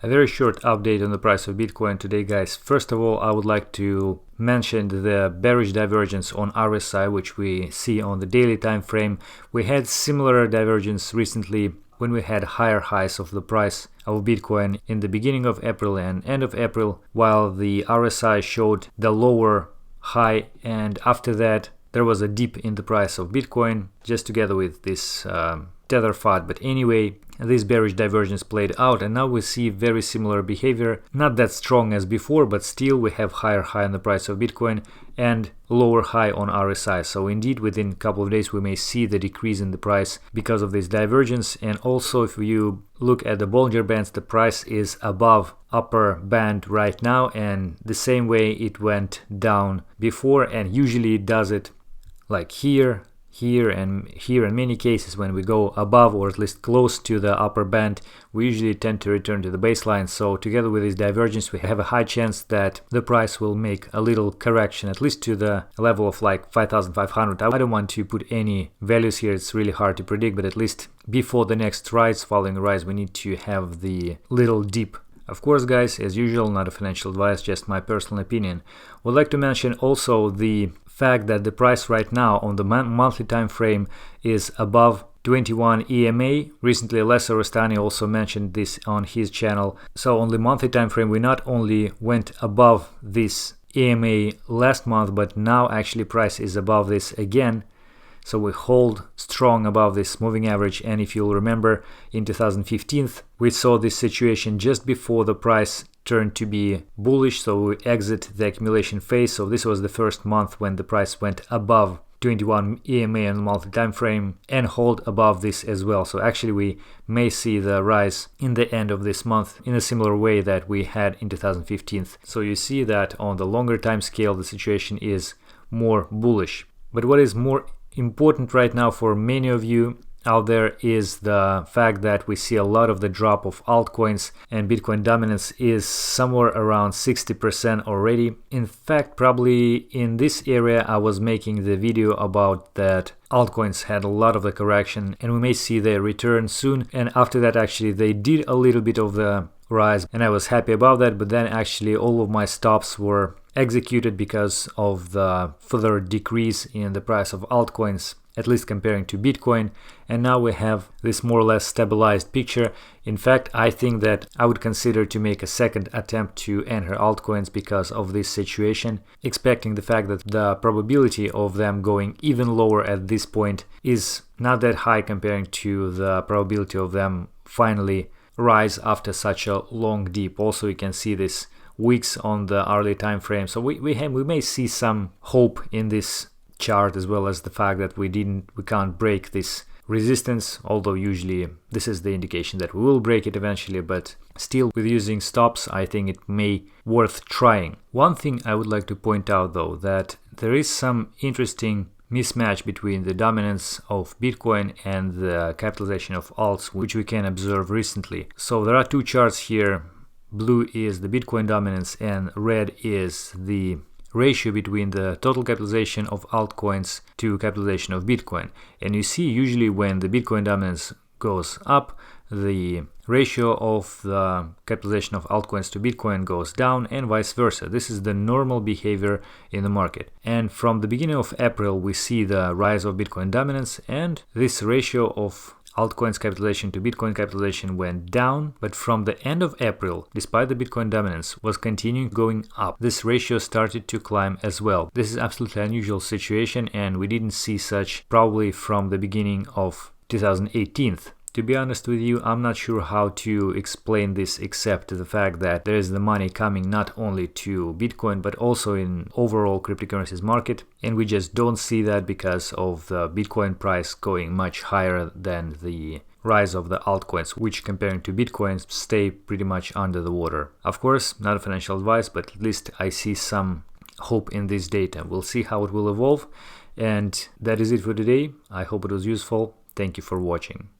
A very short update on the price of Bitcoin today, guys. First of all, I would like to mention the bearish divergence on RSI, which we see on the daily time frame. We had similar divergence recently when we had higher highs of the price of Bitcoin in the beginning of April and end of April, while the RSI showed the lower high, and after that there was a dip in the price of Bitcoin just together with this tether FUD. But anyway, this bearish divergence played out, and now we see very similar behavior, not that strong as before, but still we have higher high on the price of Bitcoin and lower high on RSI. So indeed, within a couple of days we may see the decrease in the price because of this divergence. And also, if you look at the Bollinger Bands, the price is above upper band right now, and the same way it went down before, and usually it does it like here and here. In many cases, when we go above or at least close to the upper band, we usually tend to return to the baseline. So together with this divergence, we have a high chance that the price will make a little correction, at least to the level of like 5,500. I don't want to put any values here, it's really hard to predict, but at least before the next rise, following a rise, we need to have the little dip. Of course, guys, as usual, not a financial advice, just my personal opinion. Would like to mention also the fact that the price right now on the monthly time frame is above 21 EMA. Recently, Lesser Rostani also mentioned this on his channel. So on the monthly time frame, we not only went above this EMA last month, but now actually price is above this again. So we hold strong above this moving average. And if you'll remember, in 2015 we saw this situation just before the price turned to be bullish, so we exit the accumulation phase. So this was the first month when the price went above 21 EMA on the monthly time frame and hold above this as well. So actually we may see the rise in the end of this month in a similar way that we had in 2015. So you see that on the longer time scale the situation is more bullish. But what is more important right now for many of you out there is the fact that we see a lot of the drop of altcoins, and Bitcoin dominance is somewhere around 60% already. In fact, probably in this area I was making the video about that altcoins had a lot of the correction and we may see their return soon, and after that actually they did a little bit of the rise and I was happy about that, but then actually all of my stops were executed because of the further decrease in the price of altcoins, at least comparing to Bitcoin. And now we have this more or less stabilized picture. In fact, I think that I would consider to make a second attempt to enter altcoins because of this situation, expecting the fact that the probability of them going even lower at this point is not that high comparing to the probability of them finally rise after such a long dip. Also, you can see this weeks on the hourly time frame. So we may see some hope in this chart, as well as the fact that we can't break this resistance, although usually this is the indication that we will break it eventually. But still, with using stops, I think it may worth trying. One thing I would like to point out though, that there is some interesting mismatch between the dominance of Bitcoin and the capitalization of alts, which we can observe recently. So there are two charts here. Blue is the Bitcoin dominance and red is the ratio between the total capitalization of altcoins to capitalization of Bitcoin. And you see usually when the Bitcoin dominance goes up, the ratio of the capitalization of altcoins to Bitcoin goes down, and vice versa. This is the normal behavior in the market. And from the beginning of April we see the rise of Bitcoin dominance, and this ratio of altcoins capitalization to Bitcoin capitalization went down, but from the end of April, despite the Bitcoin dominance was continuing going up, this ratio started to climb as well. This is absolutely unusual situation, and we didn't see such probably from the beginning of 2018. To be honest with you, I'm not sure how to explain this except the fact that there is the money coming not only to Bitcoin but also in overall cryptocurrencies market, and we just don't see that because of the Bitcoin price going much higher than the rise of the altcoins, which comparing to Bitcoin stay pretty much under the water. Of course, not a financial advice, but at least I see some hope in this data. We'll see how it will evolve, and that is it for today. I hope it was useful. Thank you for watching.